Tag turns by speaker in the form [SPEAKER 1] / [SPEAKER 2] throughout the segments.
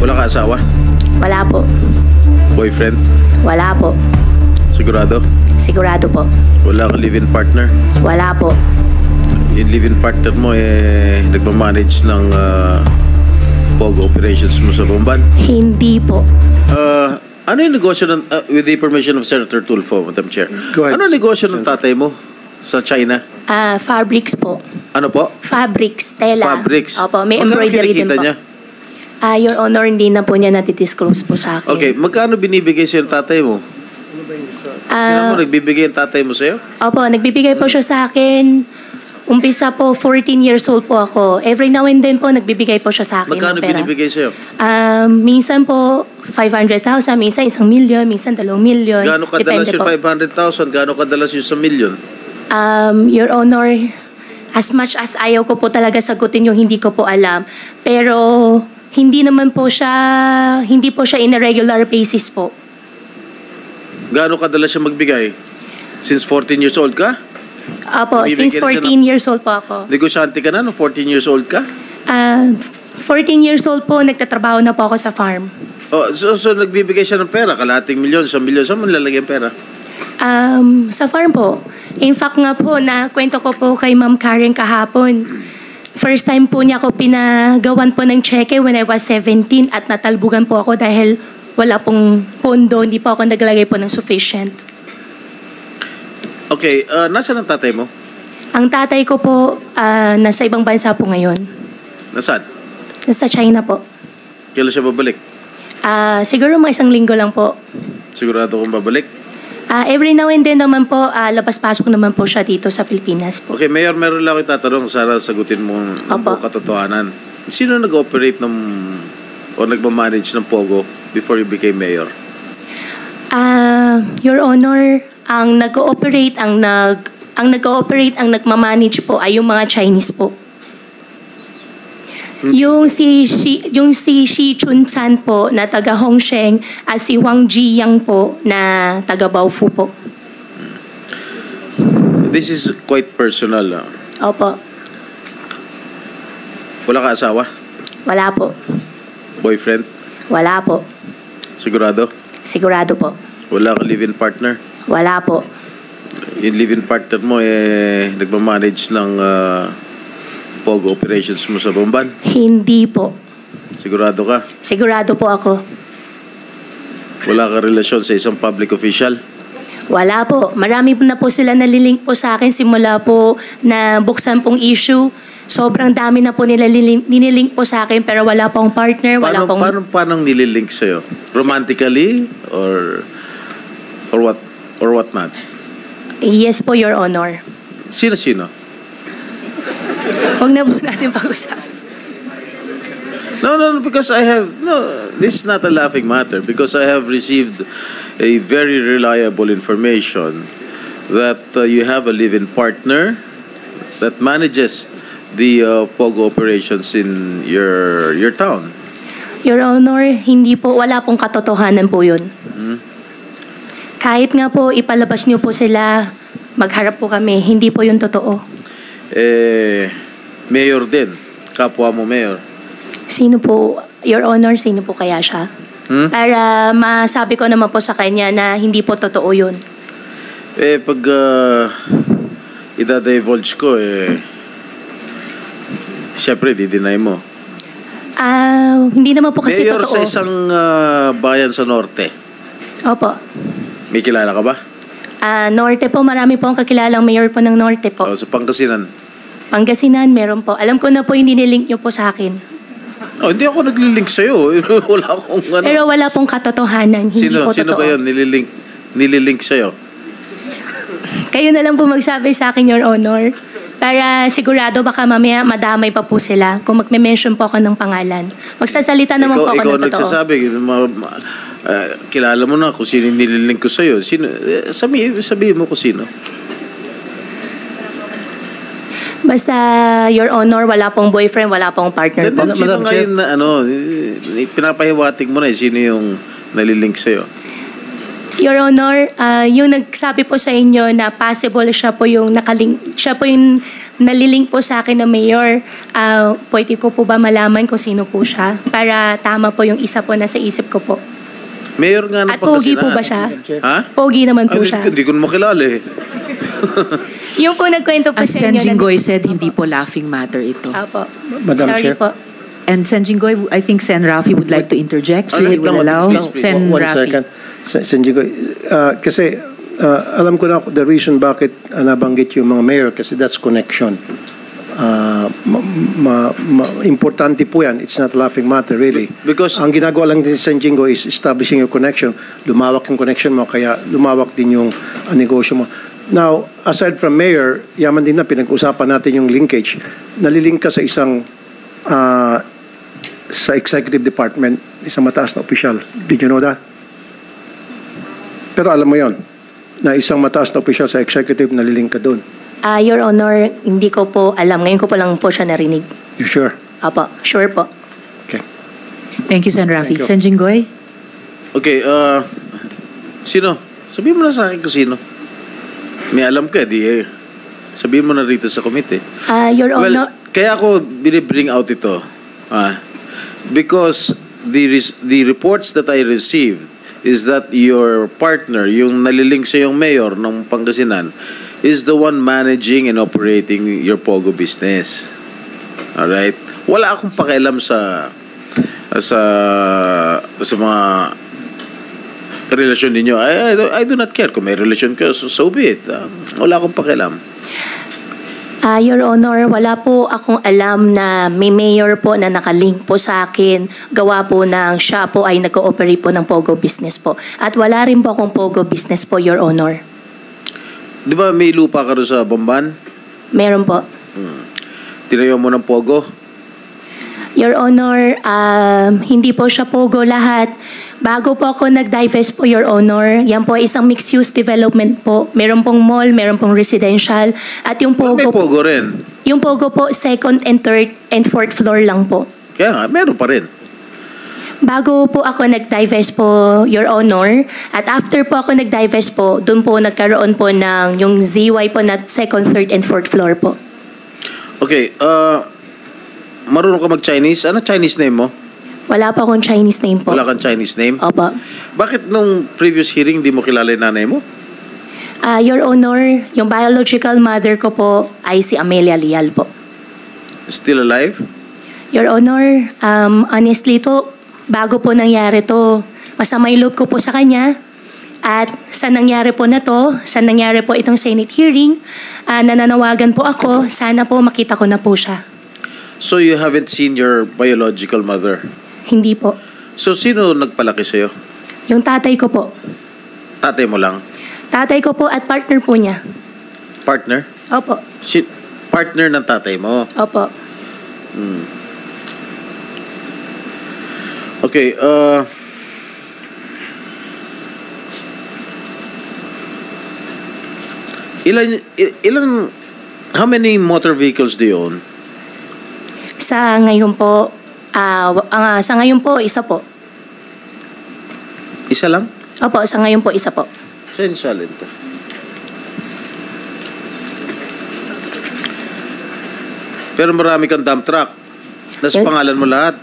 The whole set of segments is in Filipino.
[SPEAKER 1] Wala ka asawa?
[SPEAKER 2] Wala po.
[SPEAKER 1] Boyfriend?
[SPEAKER 2] Wala po.
[SPEAKER 1] Sigurado?
[SPEAKER 2] Sigurado po.
[SPEAKER 1] Wala ka live-in partner?
[SPEAKER 2] Wala po.
[SPEAKER 1] Yung live-in partner mo nagmamanage ng POGO operations mo sa Bomban?
[SPEAKER 2] Hindi po.
[SPEAKER 1] Ano yung negosyo ng, with the permission of Senator Tulfo, Madam Chair?
[SPEAKER 3] Go ahead.
[SPEAKER 1] Ano negosyo ng tatay mo sa China?
[SPEAKER 2] Fabrics po.
[SPEAKER 1] Ano po?
[SPEAKER 2] Fabrics, tela.
[SPEAKER 1] Fabrics?
[SPEAKER 2] Opo, may
[SPEAKER 1] Magkano
[SPEAKER 2] embroidery din
[SPEAKER 1] kinikita
[SPEAKER 2] po.
[SPEAKER 1] niya?
[SPEAKER 2] Your Honor, hindi na po niya natidisclose po sa akin.
[SPEAKER 1] Okay, magkano binibigay sa'yo ng tatay mo? Sino mo nagbibigay ang tatay mo sa'yo?
[SPEAKER 2] Opo, nagbibigay po siya sa akin. Umpisa po, 14 years old po ako. Every now and then po, nagbibigay po siya sa akin
[SPEAKER 1] Magkano
[SPEAKER 2] ng pera.
[SPEAKER 1] binibigay sa'yo?
[SPEAKER 2] Minsan po, 500,000, minsan 1 million, minsan 2 million.
[SPEAKER 1] Gaano kadalas
[SPEAKER 2] Depende
[SPEAKER 1] yung
[SPEAKER 2] po.
[SPEAKER 1] 500,000? Gaano kadalas yung 1 million?
[SPEAKER 2] Your Honor, as much as ayaw ko po talaga sagutin yung hindi ko po alam. Pero hindi naman po siya, hindi po siya in a regular basis po.
[SPEAKER 1] Gaano kadalas siya magbigay? Since 14 years old ka?
[SPEAKER 2] Opo, since 14 years old po ako.
[SPEAKER 1] Negosyante ka na no 14 years old ka?
[SPEAKER 2] 14 years old po, nagtatrabaho na po ako sa farm.
[SPEAKER 1] Oh, so nagbibigay siya ng pera, kalahating milyon, 1 milyon, saan mo nilalagay ang pera?
[SPEAKER 2] Sa farm po. In fact nga po, kwento ko po kay Ma'am Karen kahapon. First time po niya ako pinagawan po ng cheque when I was 17 at natalbugan po ako dahil wala pong pondo, hindi po ako naglagay po ng sufficient.
[SPEAKER 1] Okay, nasaan ang tatay mo?
[SPEAKER 2] Ang tatay ko po, nasa ibang bansa po ngayon.
[SPEAKER 1] Nasaan?
[SPEAKER 2] Nasa China po.
[SPEAKER 1] Kailan siya babalik?
[SPEAKER 2] Siguro mga 1 linggo lang po.
[SPEAKER 1] Sigurado kung babalik?
[SPEAKER 2] Every now and then naman po, labas-pasok naman po siya dito sa Pilipinas po.
[SPEAKER 1] Okay, Mayor, meron lang ako tatanong. Sana sagutin mo ang
[SPEAKER 2] Opo.
[SPEAKER 1] buong katotohanan. Sino nag-operate o nagmamanage ng POGO before you became Mayor?
[SPEAKER 2] Your Honor, ang nag-ooperate, ang nagmamanage po ay yung mga Chinese po. Yung si Shi Chun-chan po na taga Hongsheng at si Wang Jiyang po na taga Baofu po.
[SPEAKER 1] This is quite personal.
[SPEAKER 2] Opo.
[SPEAKER 1] Wala ka asawa?
[SPEAKER 2] Wala po.
[SPEAKER 1] Boyfriend?
[SPEAKER 2] Wala po.
[SPEAKER 1] Sigurado?
[SPEAKER 2] Sigurado po.
[SPEAKER 1] Wala ka live-in partner?
[SPEAKER 2] Wala po.
[SPEAKER 1] Yung live-in partner mo nagmamanage ng POGO operations mo sa Bomban?
[SPEAKER 2] Hindi po.
[SPEAKER 1] Sigurado ka?
[SPEAKER 2] Sigurado po ako.
[SPEAKER 1] Wala ka relasyon sa isang public official?
[SPEAKER 2] Wala po. Marami na po sila nalilink po sa akin simula po na buksan pong issue. Sobrang dami na po nila nililink po sa akin pero wala pong partner, wala pong...
[SPEAKER 1] Paano nililink sa'yo? Romantically? Or what? Or what not?
[SPEAKER 2] Yes po, Your Honor.
[SPEAKER 1] Sino-sino?
[SPEAKER 2] Huwag na po natin pag-usapan.
[SPEAKER 1] No, because this is not a laughing matter because I have received a very reliable information that you have a live-in partner that manages the POGO operations in your town.
[SPEAKER 2] Your Honor, hindi po, wala pong katotohanan po yun. Kahit nga po ipalabas niyo po sila, magharap po kami, hindi po yun totoo.
[SPEAKER 1] Mayor din, kapwa mo mayor.
[SPEAKER 2] Sino po, Your Honor, sino po kaya siya? Para masabi ko naman po sa kanya na hindi po totoo yun.
[SPEAKER 1] Pag idadivulge ko, syempre, di-deny mo.
[SPEAKER 2] Hindi naman po kasi
[SPEAKER 1] Mayor
[SPEAKER 2] totoo.
[SPEAKER 1] sa isang bayan sa norte.
[SPEAKER 2] Opo.
[SPEAKER 1] May kilala ka ba?
[SPEAKER 2] Norte po, marami po ang kakilalang mayor po ng Norte po.
[SPEAKER 1] O, sa Pangasinan.
[SPEAKER 2] Pangasinan, meron po. Alam ko na po yung nililink niyo po sa akin.
[SPEAKER 1] Hindi ako naglilink sa'yo. Wala akong ano.
[SPEAKER 2] Pero wala pong katotohanan. Hindi po
[SPEAKER 1] Sino
[SPEAKER 2] totoo.
[SPEAKER 1] ba yun nililink sa'yo?
[SPEAKER 2] Kayo na lang po magsabi sa akin, Your Honor. Para sigurado baka mamaya madamay pa po sila kung magme-mention po ako ng pangalan. Magsasalita naman po ako
[SPEAKER 1] Ikaw
[SPEAKER 2] ng totoo.
[SPEAKER 1] nagsasabi. Kilala mo na kung sino nililink ko sa'yo. Sabihin mo kung sino.
[SPEAKER 2] Basta, Your Honor, wala pong boyfriend, wala pong partner po.
[SPEAKER 1] Sino ngayon na pinapahiwatig mo na sino yung nalilink sa'yo?
[SPEAKER 2] Your Honor, yung nagsabi po sa inyo na possible siya po yung nakalink, siya po yung nalilink po sa akin na mayor. Pwede ko po ba malaman kung sino po siya? Para tama po yung isa po na sa isip ko po.
[SPEAKER 1] Mayor nga ng
[SPEAKER 2] At pogi
[SPEAKER 1] Pangasinan.
[SPEAKER 2] po ba siya?
[SPEAKER 1] Ha?
[SPEAKER 2] Pogi naman po
[SPEAKER 1] Ay,
[SPEAKER 2] siya.
[SPEAKER 1] hindi ko na makilala eh.
[SPEAKER 2] Yung po nagkwento po
[SPEAKER 3] As
[SPEAKER 2] sa inyo.
[SPEAKER 3] Sen Jinggoy said, hindi po laughing matter ito.
[SPEAKER 2] Apo.
[SPEAKER 4] Madam
[SPEAKER 2] Sorry
[SPEAKER 4] Chair.
[SPEAKER 2] po.
[SPEAKER 3] And Sen Jinggoy, I think Sen Rafi would like to interject. So
[SPEAKER 1] Wait
[SPEAKER 3] he will
[SPEAKER 1] lang,
[SPEAKER 3] allow
[SPEAKER 1] please, please.
[SPEAKER 3] Sen
[SPEAKER 4] One
[SPEAKER 3] Rafi.
[SPEAKER 4] second. Senjigo, kasi alam ko na the reason bakit nabanggit yung mga mayor kasi that's connection. Importante po yan. It's not laughing matter really.
[SPEAKER 1] Because
[SPEAKER 4] Ang ginagawa lang din sa Senjigo is establishing your connection. Lumawak yung connection mo kaya lumawak din yung negosyo mo. Now, aside from mayor, yaman din na pinag-usapan natin yung linkage. Nalilink ka sa isang sa executive department, isang mataas na opisyal. Did you know that? Pero alam mo yon na isang mataas na opisyal sa executive nalilink ka doon.
[SPEAKER 2] Your Honor, hindi ko po alam. Ngayon ko po lang po siya narinig.
[SPEAKER 4] You sure?
[SPEAKER 2] Apo, sure po.
[SPEAKER 4] Okay.
[SPEAKER 3] Thank you, Sen Rafi.
[SPEAKER 4] Thank you.
[SPEAKER 3] Sen Jinggoy?
[SPEAKER 1] okay, sino? Sabihin mo na sa akin kung sino. May alam ka, di eh. Sabihin mo na rito sa committee.
[SPEAKER 2] Your Honor,
[SPEAKER 1] Well, kaya ako binibring out ito. Because the reports that I received is that your partner, yung nalilink sa yung mayor ng Pangasinan, is the one managing and operating your Pogo business. Alright? Wala akong pakialam sa mga relasyon ninyo. I do not care kung may relasyon ka, so be it. Wala akong pakialam.
[SPEAKER 2] Your Honor, wala po akong alam na may mayor po na nakalink po sa akin. Gawa po ng siya po ay nag-ooperate po ng Pogo business po. At wala rin po akong Pogo business po, Your Honor.
[SPEAKER 1] Di ba may lupa ka rin sa Bamban?
[SPEAKER 2] Meron po.
[SPEAKER 1] Tinayo mo ng Pogo?
[SPEAKER 2] Your Honor, hindi po siya Pogo lahat. Bago po ako nag-divest po, Your Honor, yan po ay isang mixed-use development po. Meron pong mall, meron pong residential. At yung
[SPEAKER 1] May
[SPEAKER 2] Pogo,
[SPEAKER 1] Pogo rin.
[SPEAKER 2] yung Pogo po, second and third and fourth floor lang po.
[SPEAKER 1] Kaya nga, meron pa rin.
[SPEAKER 2] Bago po ako nag-divest po, Your Honor, at after po ako nag-divest po, doon po nagkaroon po ng yung ZY po na second, third, and fourth floor po.
[SPEAKER 1] Okay, marunong ka mag-Chinese? Ano Chinese name mo?
[SPEAKER 2] Wala po akong Chinese name po.
[SPEAKER 1] Wala kang Chinese name?
[SPEAKER 2] Opo.
[SPEAKER 1] Bakit nung previous hearing di mo kilala yung nanay mo?
[SPEAKER 2] Your Honor, yung biological mother ko po ay si Amelia Lial po.
[SPEAKER 1] Still alive?
[SPEAKER 2] Your Honor, honestly to, bago po nangyari to, masama yung loob ko po sa kanya. At sa nangyari po na to, sa nangyari po itong Senate hearing, nananawagan po ako, sana po makita ko na po siya.
[SPEAKER 1] So you haven't seen your biological mother?
[SPEAKER 2] Hindi po.
[SPEAKER 1] So sino nagpalaki sa'yo?
[SPEAKER 2] Yung tatay ko po.
[SPEAKER 1] Tatay mo lang?
[SPEAKER 2] Tatay ko po at partner po niya.
[SPEAKER 1] Partner?
[SPEAKER 2] Opo.
[SPEAKER 1] Partner ng tatay mo?
[SPEAKER 2] Opo.
[SPEAKER 1] Okay, how many motor vehicles do you own?
[SPEAKER 2] Sa ngayon po, isa po.
[SPEAKER 1] Isa lang?
[SPEAKER 2] Opo, sa ngayon po, isa po.
[SPEAKER 1] Saan salin to? Pero marami kang dump truck. Nasa
[SPEAKER 2] Yun.
[SPEAKER 1] pangalan mo lahat.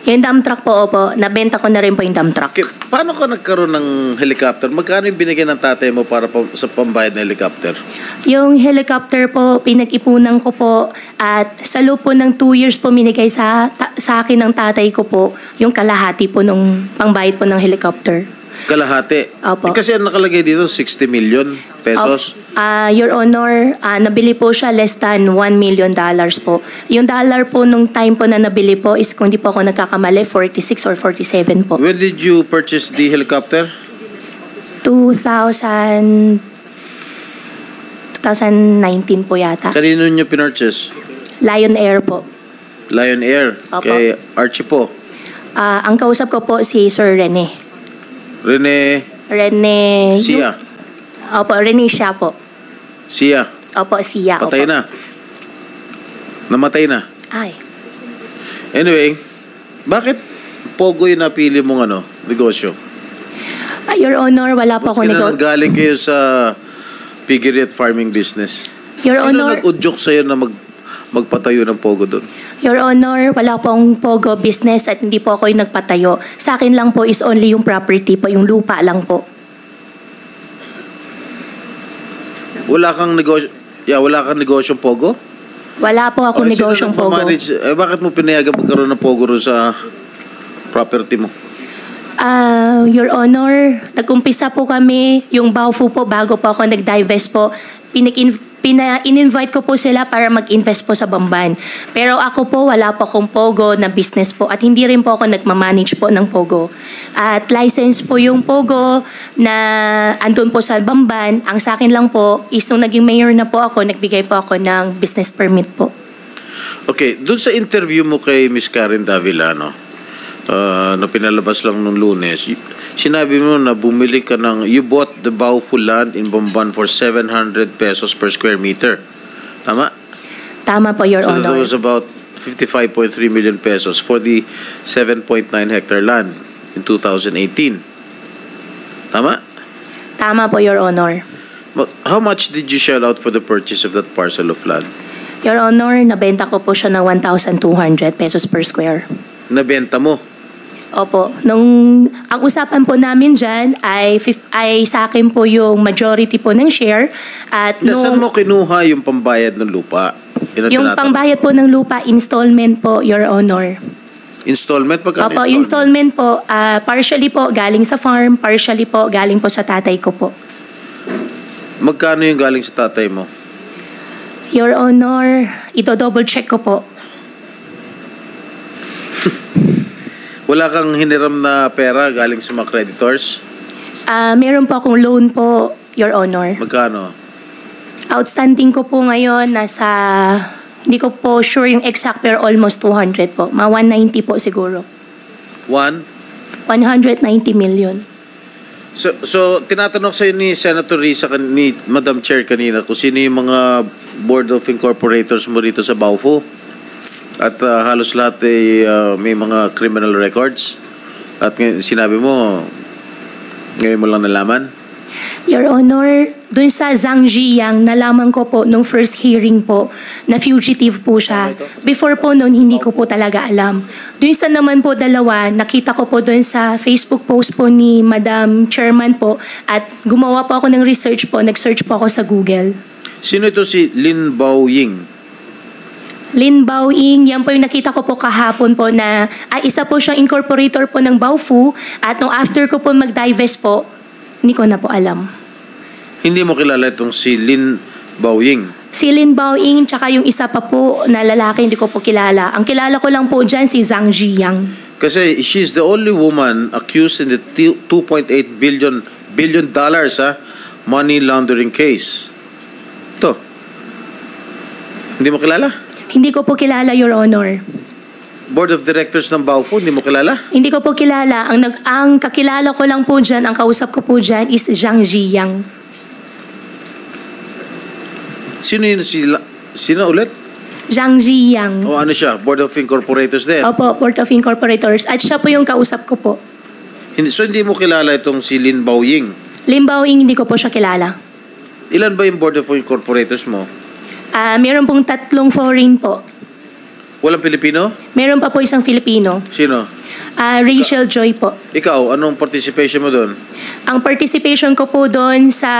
[SPEAKER 2] Yung dump truck po, opo, nabenta ko na rin po yung dump truck.
[SPEAKER 1] Okay, paano ka nagkaroon ng helicopter? Magkano yung binigyan ng tatay mo para sa pambayad ng helicopter?
[SPEAKER 2] Yung helicopter po, pinag-ipunan ko po at sa loob po ng 2 years po minigay sa akin ng tatay ko po yung kalahati po nung pangbayad po ng helicopter.
[SPEAKER 1] Kalahati?
[SPEAKER 2] Opo.
[SPEAKER 1] Kasi ang nakalagay dito, 60 million pesos.
[SPEAKER 2] Your Honor, nabili po siya less than $1 million po. Yung dollar po nung time po na nabili po is kung di po ako nagkakamali, 46 or 47 po.
[SPEAKER 1] When did you purchase the helicopter?
[SPEAKER 2] 2019 po yata.
[SPEAKER 1] Kanino nyo pinurchase?
[SPEAKER 2] Lion Air po.
[SPEAKER 1] Lion Air.
[SPEAKER 2] Opo.
[SPEAKER 1] Kay Archie po.
[SPEAKER 2] Ang kausap ko po si Sir Rene.
[SPEAKER 1] Rene Sia.
[SPEAKER 2] Opo, Rene siya po.
[SPEAKER 1] Sia.
[SPEAKER 2] Opo, siya.
[SPEAKER 1] Patay
[SPEAKER 2] Opo.
[SPEAKER 1] na. Namatay na.
[SPEAKER 2] Ay.
[SPEAKER 1] Anyway, bakit Pogo yung napili mong negosyo?
[SPEAKER 2] Your Honor, wala po
[SPEAKER 1] Mas
[SPEAKER 2] ako
[SPEAKER 1] nanggaling kayo sa piggery at farming business.
[SPEAKER 2] Your
[SPEAKER 1] Sino
[SPEAKER 2] Honor,
[SPEAKER 1] nag-udyok sa'yo na magpatayo ng Pogo doon?
[SPEAKER 2] Your Honor, wala pong Pogo business at hindi po ako yung nagpatayo. Sa akin lang po is only yung property po, yung lupa lang po.
[SPEAKER 1] Wala kang negosyong Pogo?
[SPEAKER 2] Wala po ako negosyong Pogo.
[SPEAKER 1] Bakit mo pinayagan magkaroon ng Pogo ron sa property mo?
[SPEAKER 2] Your Honor, nag-umpisa po kami, yung Baofu po, bago po ako nag-divest po, in-invite ko po sila para mag-invest po sa Bamban. Pero ako po, wala po akong Pogo na business po at hindi rin po ako nagmamanage po ng Pogo. At license po yung Pogo na andun po sa Bamban. Ang sa akin lang po is nung naging mayor na po ako, nagbigay po ako ng business permit po.
[SPEAKER 1] Okay, doon sa interview mo kay Miss Karen Davila, na pinalabas lang nung Lunes, sinabi mo na bumili ka you bought the Baofu land in Bamban for 700 pesos per square meter. Tama?
[SPEAKER 2] Tama po, Your
[SPEAKER 1] So
[SPEAKER 2] Honor.
[SPEAKER 1] that was about 55.3 million pesos for the 7.9 hectare land in 2018. Tama?
[SPEAKER 2] Tama po, Your Honor.
[SPEAKER 1] How much did you shell out for the purchase of that parcel of land?
[SPEAKER 2] Your Honor, nabenta ko po siya ng 1,200 pesos per square.
[SPEAKER 1] Nabenta mo?
[SPEAKER 2] Opo. Ang usapan po namin dyan ay sa akin po yung majority po ng share. At
[SPEAKER 1] Saan mo kinuha yung pambayad ng lupa?
[SPEAKER 2] yung pangbayad po ng lupa, installment po, Your Honor.
[SPEAKER 1] Installment? Pagkano
[SPEAKER 2] Opo, installment po, partially po galing sa farm, partially po galing po sa tatay ko po.
[SPEAKER 1] Magkano yung galing sa tatay mo?
[SPEAKER 2] Your Honor, ito-double check ko po.
[SPEAKER 1] Wala kang hiniram na pera galing sa mga creditors?
[SPEAKER 2] Meron po akong loan po, Your Honor.
[SPEAKER 1] Magkano?
[SPEAKER 2] Outstanding ko po ngayon, hindi ko po sure yung exact pero almost 200 po. Mga 190 po siguro. 190 million.
[SPEAKER 1] So tinatanong sa'yo ni Senator Risa, ni Madam Chair kanina, kung sino yung mga Board of Incorporators mo rito sa Baofu. At halos lahat may mga criminal records. At sinabi mo, ngayon mo lang nalaman?
[SPEAKER 2] Your Honor, dun sa Zhang Ziyang, nalaman ko po nung first hearing po na fugitive po siya. Before po noon, hindi ko po talaga alam. Dun sa naman po dalawa, nakita ko po dun sa Facebook post po ni Madam Chairman po at gumawa po ako ng research po, nag-search po ako sa Google.
[SPEAKER 1] Sino ito si Lin Baoying?
[SPEAKER 2] Lin Baoying, yan po yung nakita ko po kahapon po na isa po siyang incorporator po ng Baofu at nung after ko po mag-divest po, hindi ko na po alam.
[SPEAKER 1] Hindi mo kilala itong si Lin Baoying?
[SPEAKER 2] Si Lin Baoying tsaka yung isa pa po na lalaki hindi ko po kilala. Ang kilala ko lang po dyan si Zhang Ziyang.
[SPEAKER 1] Kasi she's the only woman accused in the $2.8 billion money laundering case. Ito. Hindi mo kilala?
[SPEAKER 2] Hindi ko po kilala, Your Honor.
[SPEAKER 1] Board of Directors ng Baofu, hindi mo kilala?
[SPEAKER 2] Hindi ko po kilala. Ang kakilala ko lang po dyan, ang kausap ko po dyan is Zhang Ziyang.
[SPEAKER 1] Sino yun? Sino ulit?
[SPEAKER 2] Zhang Ziyang.
[SPEAKER 1] O ano siya? Board of Incorporators din?
[SPEAKER 2] Opo, Board of Incorporators. At siya po yung kausap ko po.
[SPEAKER 1] So hindi mo kilala itong si Lin Baoying?
[SPEAKER 2] Lin Baoying, hindi ko po siya kilala.
[SPEAKER 1] Ilan ba yung Board of Incorporators mo?
[SPEAKER 2] Meron pong 3 foreign po.
[SPEAKER 1] Walang Pilipino?
[SPEAKER 2] Meron pa po isang Filipino.
[SPEAKER 1] Sino?
[SPEAKER 2] Rachel Joy po.
[SPEAKER 1] Ikaw, anong participation mo doon?
[SPEAKER 2] Ang participation ko po doon sa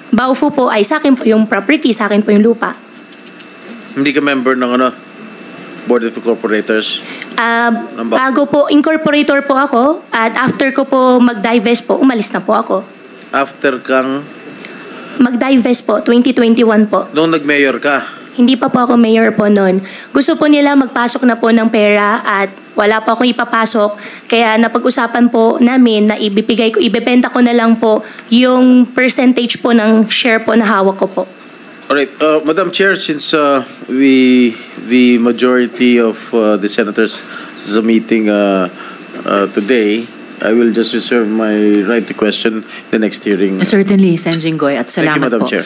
[SPEAKER 2] Baofu po ay sa akin po yung property, sa akin po yung lupa.
[SPEAKER 1] Hindi ka member ng Board of Incorporators?
[SPEAKER 2] Bago po, incorporator po ako at after ko po mag-divest po, umalis na po ako.
[SPEAKER 1] After kang...
[SPEAKER 2] Mag-divest po, 2021 po.
[SPEAKER 1] Nung nag-mayor ka?
[SPEAKER 2] Hindi pa po ako mayor po noon. Gusto po nila magpasok na po ng pera at wala pa akong ipapasok. Kaya napag-usapan po namin na ibebenta ko na lang po yung percentage po ng share po na hawak ko po.
[SPEAKER 1] Alright, Madam Chair, since the majority of the senators is meeting today, I will just reserve my right to question the next hearing.
[SPEAKER 3] Certainly, Sen. Jinggoy, at
[SPEAKER 1] Thank you,
[SPEAKER 3] salamat
[SPEAKER 1] Madam
[SPEAKER 3] po.
[SPEAKER 1] Chair.